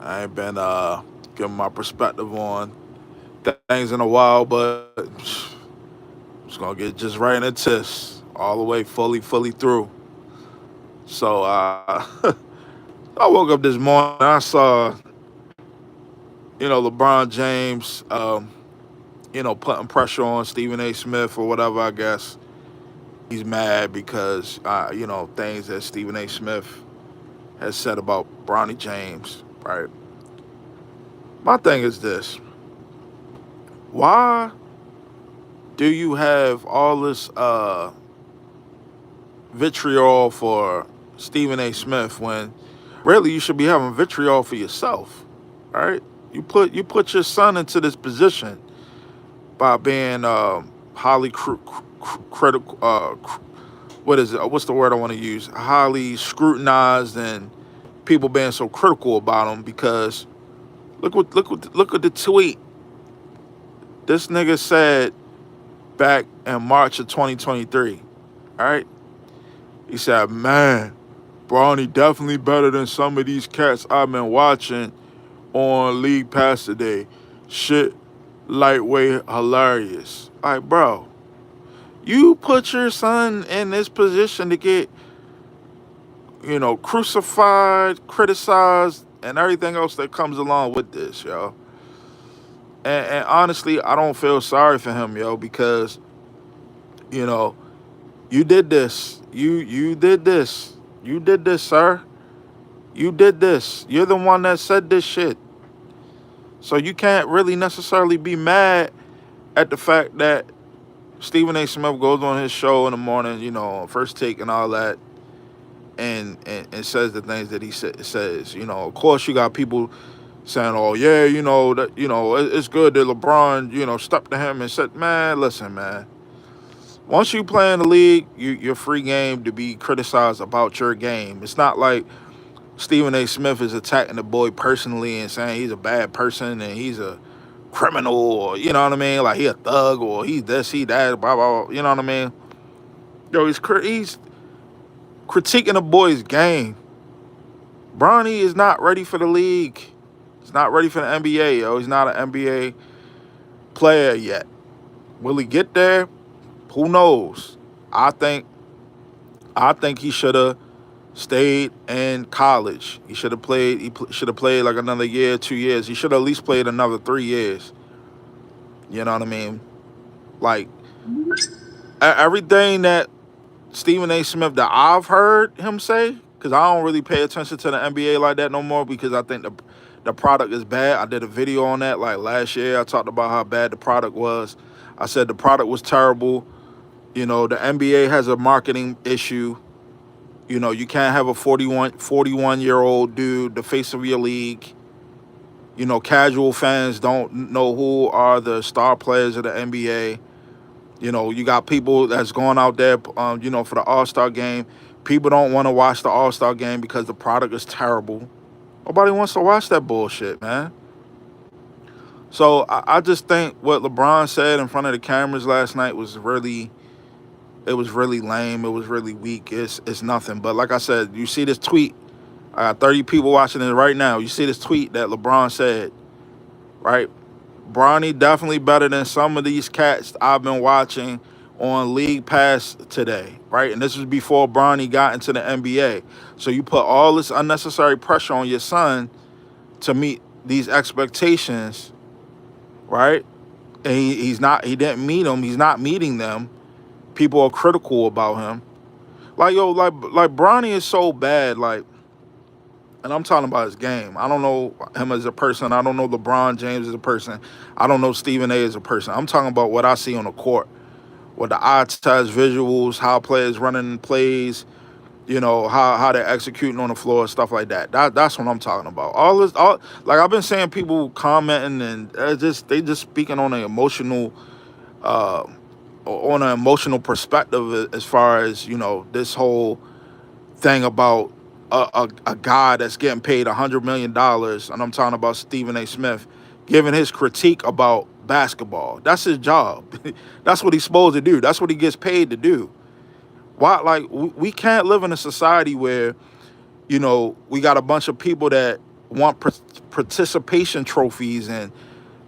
I ain't been giving my perspective on things in a while, but just gonna get just right into this all the way, fully through. So I woke up this morning. I saw, LeBron James, putting pressure on Stephen A. Smith or whatever. I guess he's mad because things that Stephen A. Smith has said about Bronny James. Right. My thing is this: why do you have all this vitriol for Stephen A. Smith when really you should be having vitriol for yourself? All right. You put your son into this position by being highly critical. What is it? What's the word I want to use? Highly scrutinized, and people being so critical about him because look at the tweet this nigga said back in March of 2023. All right, he said, "Man, Bronny definitely better than some of these cats I've been watching on League Pass today. Shit, lightweight hilarious." Like, bro, you put your son in this position to get, crucified, criticized, and everything else that comes along with this, yo. And honestly, I don't feel sorry for him, yo, because, you know, you did this. You did this. You did this, sir. You did this. You're the one that said this shit. So you can't really necessarily be mad at the fact that Stephen A. Smith goes on his show in the morning, first take and all that, and says the things that he says. Of course, you got people saying, "Oh yeah, it's good that LeBron, stepped to him and said, man, listen, man. Once you play in the league, you're free game to be criticized about your game. It's not like Stephen A. Smith is attacking the boy personally and saying he's a bad person and he's a criminal, or you know what I mean, like he a thug or he's this, he that, blah blah. Blah, you know what I mean? Yo, he's critiquing the boy's game. Bronny is not ready for the league. He's not ready for the NBA, yo. He's not an NBA player yet. Will he get there? Who knows? I think he should have stayed in college. He should have played. Should have played like another year, 2 years. He should have at least played another 3 years. You know what I mean? Like everything that Stephen A. Smith that I've heard him say, because I don't really pay attention to the NBA like that no more because I think the product is bad. I did a video on that like last year. I talked about how bad the product was. I said the product was terrible. The NBA has a marketing issue. You can't have a 41-year-old dude, the face of your league. Casual fans don't know who are the star players of the NBA. You got people that's going out there, for the All-Star game. People don't want to watch the All-Star game because the product is terrible. Nobody wants to watch that bullshit, man. So I just think what LeBron said in front of the cameras last night was really lame. It was really weak. It's nothing. But like I said, you see this tweet. I got 30 people watching it right now. You see this tweet that LeBron said, right? Bronny definitely better than some of these cats I've been watching on League Pass today, right? And this was before Bronny got into the NBA. So you put all this unnecessary pressure on your son to meet these expectations, right? And he didn't meet them. He's not meeting them. People are critical about him. Like, yo, like Bronny is so bad, like, and I'm talking about his game. I don't know him as a person. I don't know LeBron James as a person. I don't know Stephen A as a person. I'm talking about what I see on the court, with the eye test visuals, how players running plays, how they're executing on the floor, stuff like that. That's what I'm talking about. Like I've been saying, people commenting and they just speaking uh, on an emotional perspective as far as this whole thing about a guy that's getting paid $100 million, and I'm talking about Stephen A. Smith, giving his critique about basketball. That's his job. That's what he's supposed to do. That's what he gets paid to do. Why? Like we can't live in a society where we got a bunch of people that want participation trophies, and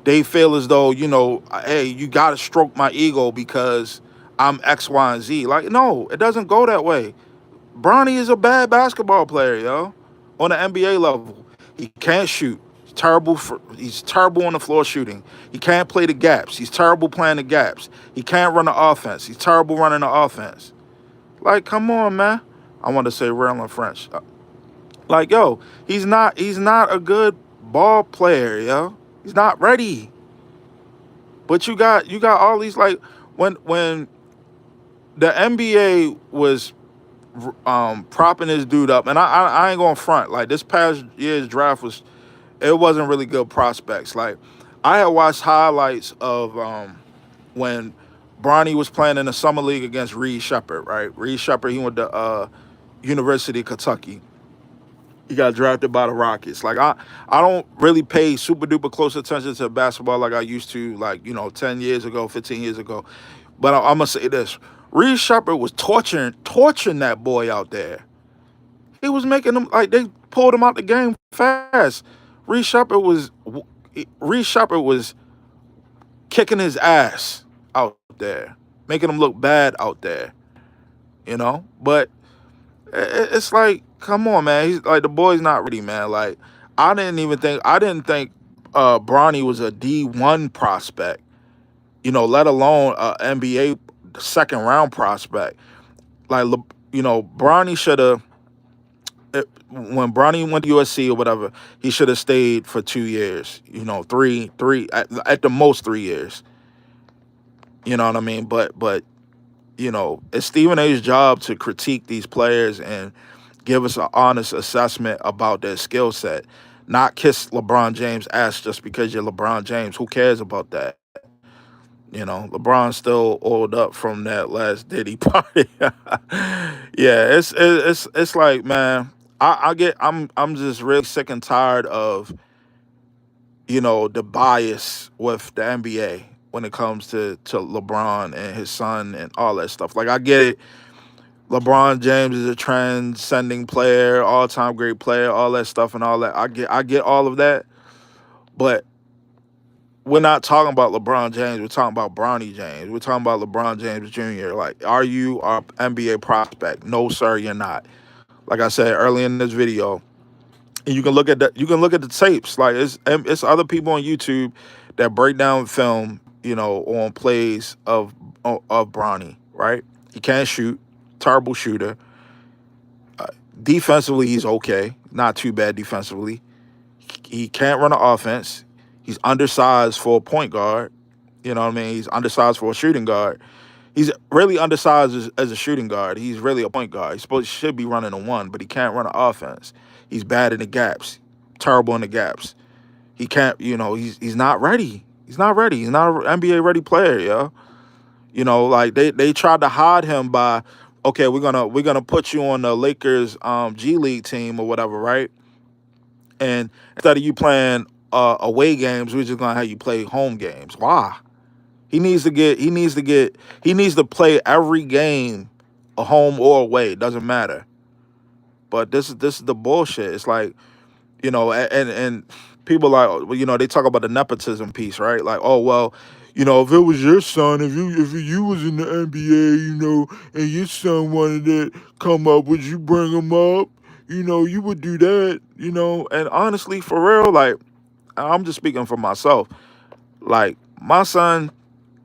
they feel as though, hey, you got to stroke my ego because I'm X, Y, and Z. Like, no, it doesn't go that way. Bronny is a bad basketball player, yo. On the NBA level, he can't shoot. He's terrible on the floor shooting. He can't play the gaps. He's terrible playing the gaps. He can't run the offense. He's terrible running the offense. Like, come on, man. I want to say real in French. Like, yo, he's not a good ball player, yo. He's not ready. But you got all these, like, when the NBA was propping this dude up, and I ain't going front. Like, this past year's draft it wasn't really good prospects. Like, I had watched highlights of when Bronny was playing in the summer league against Reed Shepard. Right, Reed Shepard, he went to University of Kentucky. He got drafted by the Rockets. Like, I don't really pay super duper close attention to basketball like I used to, like, 10 years ago, 15 years ago. But I'm gonna say this: Reed Shepard was torturing that boy out there. He was making him, like, they pulled him out the game fast. Reed Shepard was Reed Shepard was kicking his ass out there, making him look bad out there. But it's like, come on, man. He's like, the boy's not ready, man. Like, I didn't think Bronny was a D1 prospect, let alone a NBA second round prospect. Like, Bronny should have, when Bronny went to USC or whatever, he should have stayed for 2 years. Three at the most 3 years. You know what I mean? But it's Stephen A's job to critique these players and give us an honest assessment about their skill set, not kiss LeBron James' ass just because you're LeBron James. Who cares about that? LeBron's still oiled up from that last Diddy party. Yeah, it's like, man, I'm just really sick and tired of the bias with the NBA when it comes to LeBron and his son and all that stuff. Like, I get it. LeBron James is a transcending player, all time great player, all that stuff and all that. I get all of that, but we're not talking about LeBron James. We're talking about Bronny James. We're talking about LeBron James Jr. Like, are you an NBA prospect? No, sir, you're not. Like I said earlier in this video, and you can look at the tapes. Like, it's other people on YouTube that break down film, on plays of Bronny. Right? He can't shoot. Terrible shooter. Defensively, he's okay. Not too bad defensively. He can't run an offense. He's undersized for a point guard. You know what I mean? He's undersized for a shooting guard. He's really undersized as a shooting guard. He's really a point guard. Should be running a one, but he can't run an offense. He's bad in the gaps. Terrible in the gaps. He can't. He's not ready. He's not ready. He's not an NBA ready player, yo. Like, they tried to hide him by, okay, we're gonna put you on the Lakers G League team or whatever, right? And instead of you playing away games, we're just gonna have you play home games. Why? He needs to play every game, a home or away. It doesn't matter. But this is the bullshit. It's like, and people, like, well, they talk about the nepotism piece, right? Like, oh, well, if it was your son, if you was in the NBA, and your son wanted to come up, would you bring him up? You would do that, and honestly, for real, like, I'm just speaking for myself. Like, my son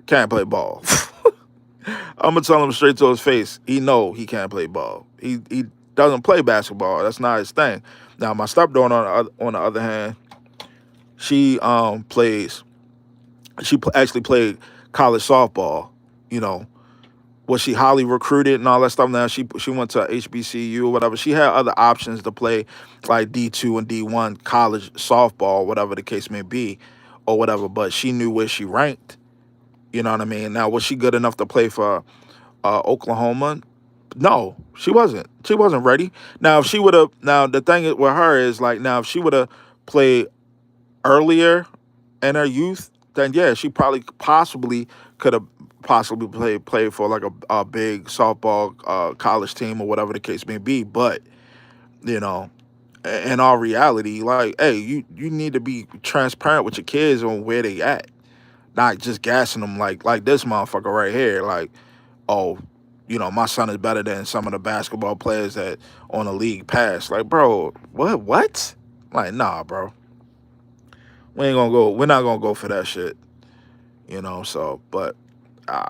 can't play ball. I'm gonna tell him straight to his face. He know he can't play ball. He doesn't play basketball. That's not his thing. Now, my stepdaughter, on the other hand, she plays. Actually played college softball. You know, was she highly recruited and all that stuff? Now she went to HBCU or whatever. She had other options to play, like D2 and D1 college softball, whatever the case may be, or whatever. But she knew where she ranked. You know what I mean? Now, was she good enough to play for Oklahoma? No, she wasn't. She wasn't ready. Now, if she would have, now the thing with her is, like, now if she would have played earlier in her youth, then yeah, she probably possibly could have possibly played for like a big softball college team or whatever the case may be. But you know, in our reality, like, hey, you need to be transparent with your kids on where they at, not just gassing them like this motherfucker right here. Like, oh, my son is better than some of the basketball players that on the league pass. Like, bro, what? Like, nah, bro, we ain't gonna go. We're not gonna go for that shit. So, but uh,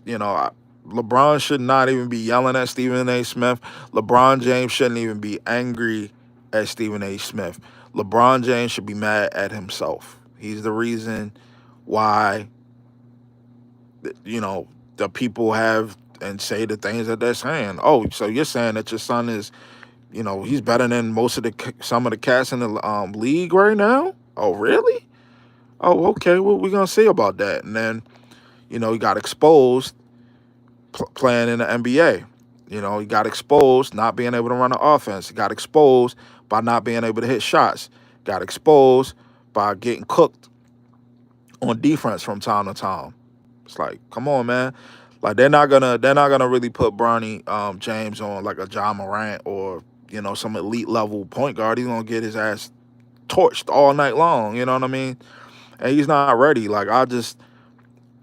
you know, I, LeBron should not even be yelling at Stephen A. Smith. LeBron James shouldn't even be angry at Stephen A. Smith. LeBron James should be mad at himself. He's the reason why, you know, the people have and say the things that they're saying. Oh, so you're saying that your son is, he's better than some of the cats in the league right now? Oh, really? Oh, okay. What we gonna say about that? And then, he got exposed playing in the NBA. He got exposed not being able to run an offense. He got exposed by not being able to hit shots. Got exposed by getting cooked on defense from time to time. It's like, come on, man. Like they're not gonna really put Bronny James on like a John Morant or some elite level point guard. He's gonna get his ass torched all night long. You know what I mean? And he's not ready. Like I just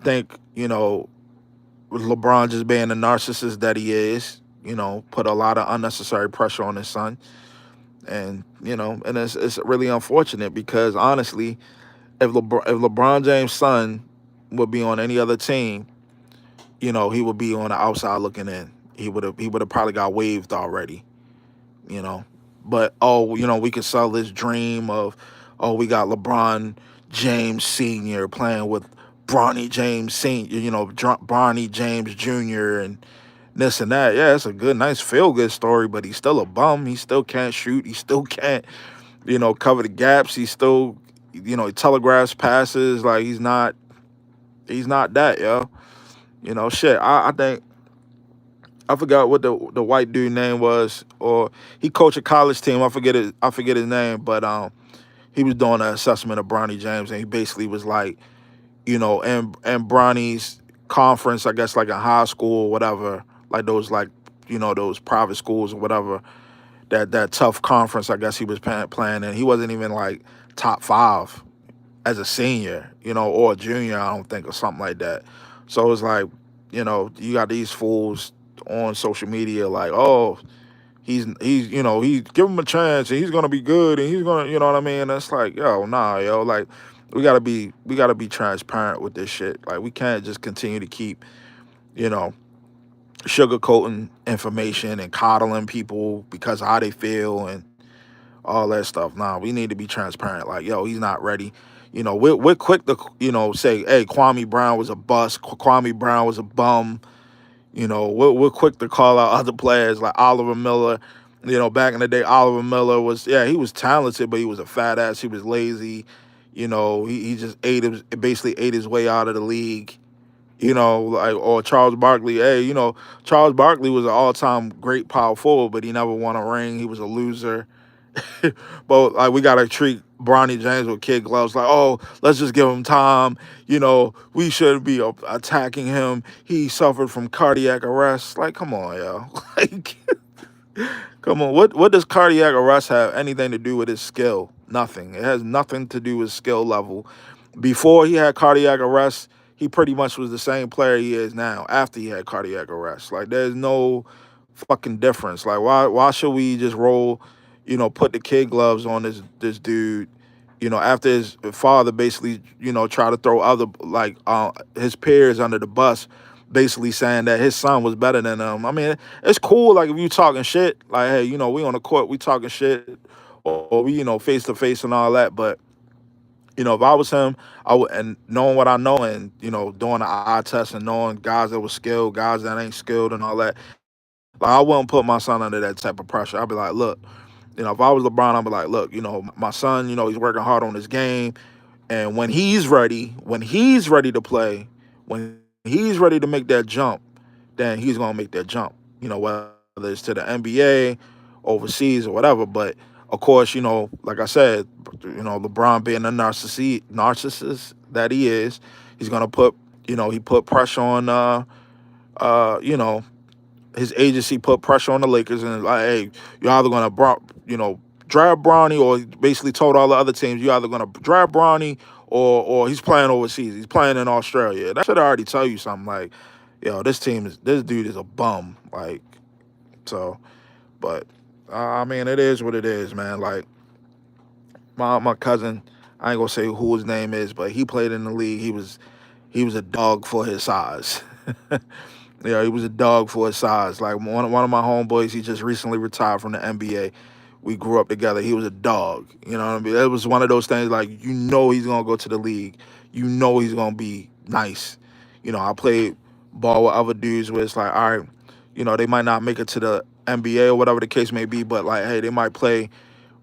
think with LeBron just being the narcissist that he is, put a lot of unnecessary pressure on his son. And, and it's really unfortunate because honestly, if LeBron James' son would be on any other team, he would be on the outside looking in. He would have probably got waived already, you know. But we could sell this dream of, we got LeBron James Sr. playing with Bronny James Sr., Bronny James Jr. and this and that. Yeah, it's a good, nice, feel good story, but he's still a bum. He still can't shoot. He still can't, cover the gaps. He still, he telegraphs passes. Like he's not that, yo. Shit. I think I forgot what the white dude name was, or he coached a college team. I forget his name, but he was doing an assessment of Bronny James, and he basically was like, and Bronny's conference, I guess, like in high school or whatever, like those those private schools or whatever, that tough conference, I guess he was playing in. He wasn't even like top five as a senior, or a junior, I don't think, or something like that. So it's like, you got these fools on social media like, oh, he give him a chance and he's gonna be good and he's gonna, you know what I mean? And it's like, yo, nah, yo, like we gotta be transparent with this shit. Like we can't just continue to keep, you know, sugarcoating information and coddling people because of how they feel and all that stuff. Nah, we need to be transparent. Like, yo, he's not ready. We're quick to, say, hey, Kwame Brown was a bust. Kwame Brown was a bum. We're quick to call out other players like Oliver Miller. Back in the day, Oliver Miller he was talented, but he was a fat ass. He was lazy. He just basically ate his way out of the league. Like, or Charles Barkley. Hey, Charles Barkley was an all-time great power forward, but he never won a ring. He was a loser. But like we gotta treat Bronny James with kid gloves. Like, oh, let's just give him time. We shouldn't be attacking him. He suffered from cardiac arrest. Like, come on, yo. Like, come on. What does cardiac arrest have anything to do with his skill? Nothing. It has nothing to do with skill level. Before he had cardiac arrest, he pretty much was the same player he is now. After he had cardiac arrest, like there's no fucking difference. Like why should we just roll? Put the kid gloves on this dude, after his father basically, try to throw other like his peers under the bus, basically saying that his son was better than him. I mean, it's cool like if you talking shit, like, hey, we on the court, we talking shit, or we, face to face and all that. But if I was him, I would, and knowing what I know, and doing the eye test and knowing guys that was skilled, guys that ain't skilled, and all that, like I wouldn't put my son under that type of pressure. I'd be like, look, if I was LeBron, I'd be like, look, my son, he's working hard on his game. And when he's ready to play, when he's ready to make that jump, then he's going to make that jump, whether it's to the NBA, overseas, or whatever. But of course, like I said, LeBron being the narcissist that he is, he's going to he put pressure on, you know, his agency put pressure on the Lakers and like, hey, you're either gonna, draft Bronny, or basically told all the other teams you either gonna draft Bronny or he's playing overseas. He's playing in Australia. That should already tell you something. Like, yo, this dude is a bum. Like, so, but I mean, it is what it is, man. Like my cousin, I ain't gonna say who his name is, but he played in the league. He was a dog for his size. Yeah, he was a dog for his size. Like one of my homeboys, he just recently retired from the NBA. We grew up together. He was a dog. You know what I mean? It was one of those things like he's gonna go to the league. He's gonna be nice. I played ball with other dudes where it's like, all right, they might not make it to the NBA or whatever the case may be, but like, hey, they might play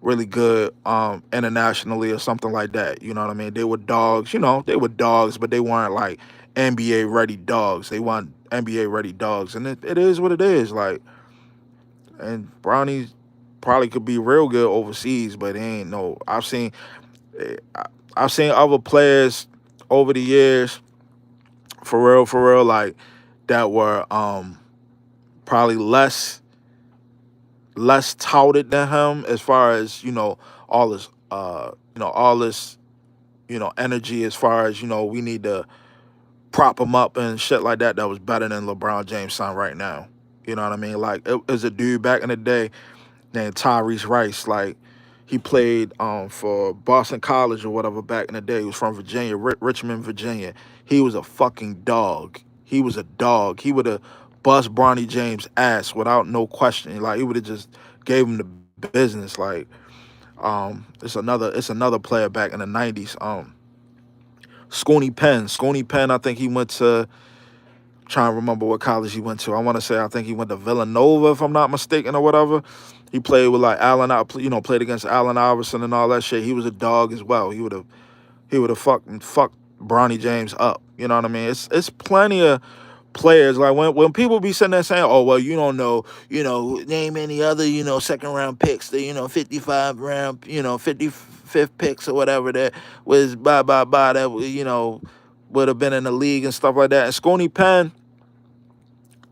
really good internationally or something like that. You know what I mean? They were dogs, they were dogs, but they weren't like NBA ready dogs. They weren't NBA ready dogs. And it is what it is. Like, and Brownies probably could be real good overseas, but they ain't no. eh, I- I've seen other players over the years, for real, like that were probably less touted than him as far as all this all this energy as far as we need to prop him up and shit like that. That was better than LeBron James' son right now. You know what I mean? Like it was a dude back in the day named Tyrese Rice. Like he played for Boston College or whatever back in the day. He was from Virginia, Richmond, Virginia. He was a fucking dog. He was a dog. He would have bust Bronny James' ass without no question. Like he would have just gave him the business. Like it's another player back in the '90s. Scooney Penn. Scooney Penn. I think he went to. Trying to remember what college he went to. I think he went to Villanova, if I'm not mistaken, or whatever. He played with like played against Allen Iverson and all that shit. He was a dog as well. He would have fucked Bronny James up. You know what I mean? It's plenty of players. Like when people be sitting there saying, "Oh well, you don't know, name any other, second round picks, the 55 round, 55th picks or whatever that was blah that would have been in the league and stuff like that." And Sconey Penn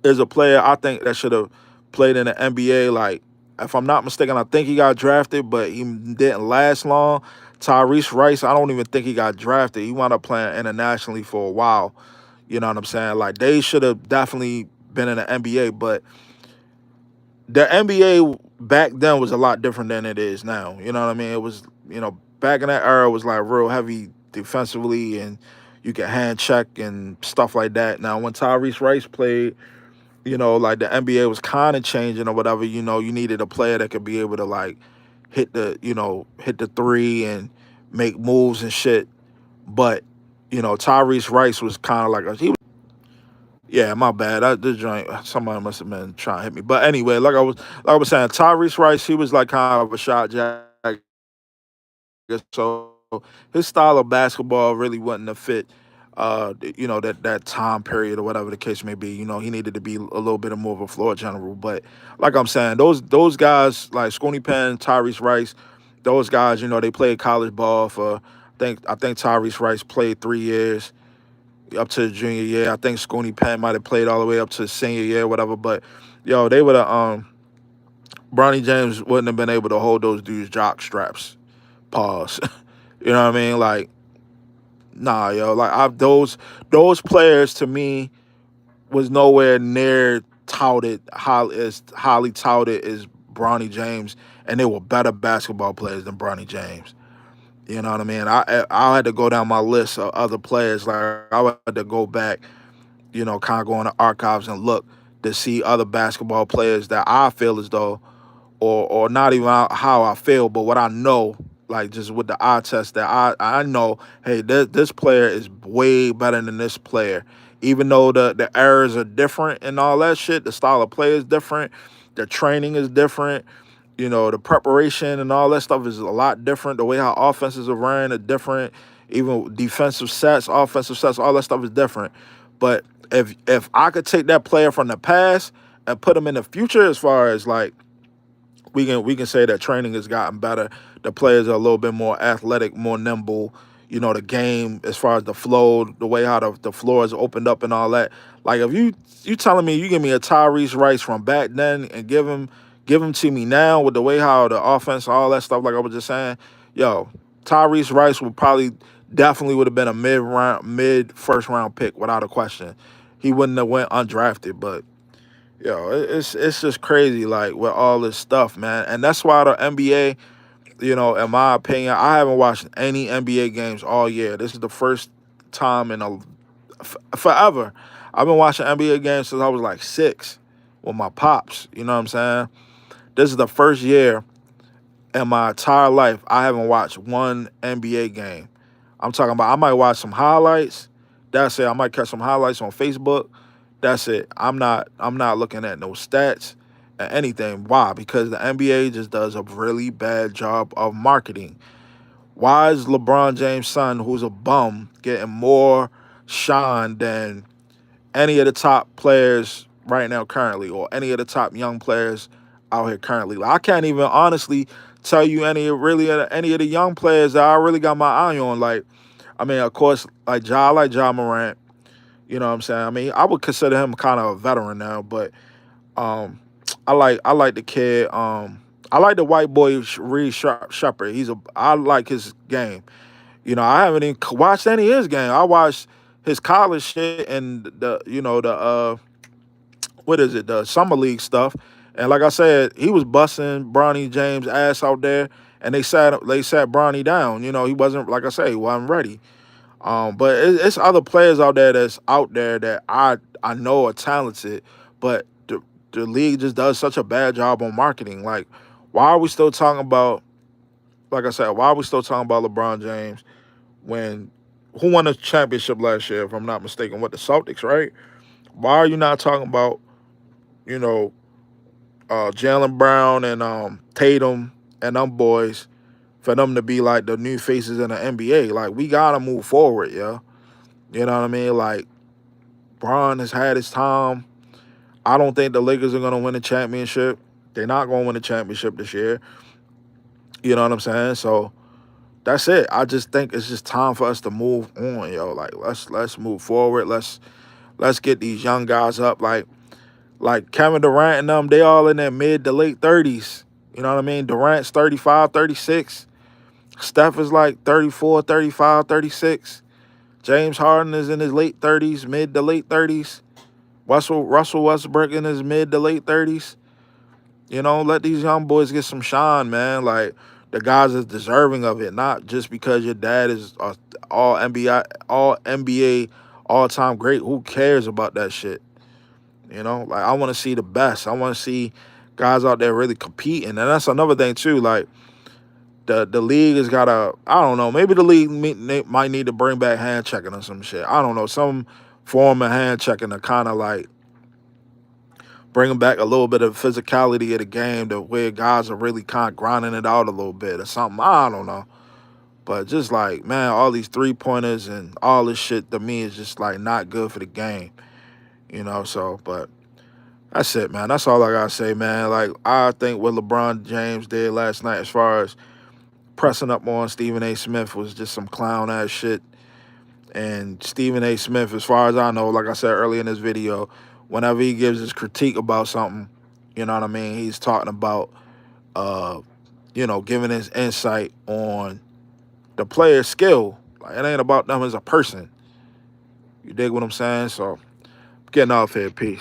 is a player I think that should have played in the NBA. Like, if I'm not mistaken, I think he got drafted, but he didn't last long. Tyrese Rice, I don't even think he got drafted. He wound up playing internationally for a while. You know what I'm saying? Like, they should have definitely been in the NBA, but the NBA back then was a lot different than it is now. You know what I mean? It was, back in that era, it was like real heavy defensively, and you could hand check and stuff like that. Now, when Tyrese Rice played, like the NBA was kind of changing or whatever. You needed a player that could be able to like hit the three and make moves and shit. But Tyrese Rice was kind of like yeah, my bad. This joint, somebody must have been trying to hit me. But anyway, like I was saying, Tyrese Rice, he was like kind of a shot jacker. So his style of basketball really wasn't a fit. That time period or whatever the case may be. He needed to be a little bit more of a floor general. But like I'm saying, those guys like Sconey Penn, Tyrese Rice, those guys, they played college ball for. I think Tyrese Rice played 3 years up to the junior year. I think Sconey Penn might have played all the way up to senior year, whatever. But they would have Bronny James wouldn't have been able to hold those dudes jock straps. Pause. You know what I mean? Like, nah, yo. Like those players to me was nowhere near highly touted as Bronny James, and they were better basketball players than Bronny James. You know what I mean? I had to go down my list of other players. Like I had to go back, kind of go in the archives and look to see other basketball players that I feel as though or not even how I feel, but what I know, like just with the eye test that I know, hey, this player is way better than this player. Even though the errors are different and all that shit, the style of play is different, the training is different, the preparation and all that stuff is a lot different. The way how offenses are ran are different. Even defensive sets, offensive sets, all that stuff is different. But if I could take that player from the past and put him in the future, as far as like we can say that training has gotten better. The players are a little bit more athletic, more nimble. The game as far as the flow, the way how the floor is opened up and all that. Like if you telling me you give me a Tyrese Rice from back then and give give him to me now with the way how the offense, all that stuff, like I was just saying, yo, Tyrese Rice would probably definitely would have been a mid first round pick without a question. He wouldn't have went undrafted, but yo, it's just crazy, like with all this stuff, man. And that's why the NBA, in my opinion, I haven't watched any NBA games all year. This is the first time in forever. I've been watching NBA games since I was like 6 with my pops. You know what I'm saying? This is the first year in my entire life I haven't watched one NBA game. I'm talking about I might watch some highlights. That's it. I might catch some highlights on Facebook. That's it. I'm not looking at no stats and anything. Why? Because the NBA just does a really bad job of marketing. Why is LeBron James' son, who's a bum, getting more shine than any of the top players right now currently, or any of the top young players out here currently? Like, I can't even honestly tell you any of the young players that I really got my eye on. Like, I mean, of course, like I like Ja Morant. You know what I'm saying? I mean, I would consider him kind of a veteran now, but um, I like the kid. I like the white boy Reed Shepard. I like his game. I haven't even watched any of his game. I watched his college shit and the what is it, the summer league stuff. And like I said, he was busting Bronny James' ass out there, and they sat Bronny down. He wasn't, like I say, he wasn't ready. But it's other players out there that's out there that I know are talented, but the league just does such a bad job on marketing. Like, why are we still talking about, like I said, why are we still talking about LeBron James when who won the championship last year, if I'm not mistaken, with the Celtics, right? Why are you not talking about, you know, Jalen Brown and Tatum and them boys for them to be like the new faces in the NBA? Like, we gotta move forward, yeah. You know what I mean? Like, Bron has had his time. I don't think the Lakers are gonna win the championship. They're not gonna win the championship this year. You know what I'm saying? So that's it. I just think it's just time for us to move on, yo. Like, let's move forward. Let's get these young guys up. Like Kevin Durant and them, they all in their mid to late 30s. You know what I mean? Durant's 35, 36. Steph is like 34, 35, 36. James Harden is in his late 30s, mid to late 30s. Russell Westbrook in his mid to late 30s. Let these young boys get some shine, man. Like, the guys is deserving of it, not just because your dad is all NBA, all time great. Who cares about that shit? Like, I want to see the best. I want to see guys out there really competing, and that's another thing too. Like, the league has got to, I don't know, maybe the league might need to bring back hand checking or some shit. I don't know, some form of hand checking to kind of like bringing back a little bit of physicality of the game, to where guys are really kind of grinding it out a little bit or something. I don't know. But just like, man, all these 3-pointers and all this shit to me is just like not good for the game. So, but that's it, man. That's all I gotta say, man. Like, I think what LeBron James did last night as far as pressing up on Stephen A. Smith was just some clown ass shit. And Stephen A. Smith, as far as I know, like I said earlier in this video, whenever he gives his critique about something, you know what I mean, he's talking about, giving his insight on the player's skill. Like, it ain't about them as a person. You dig what I'm saying? So, getting off here. Peace.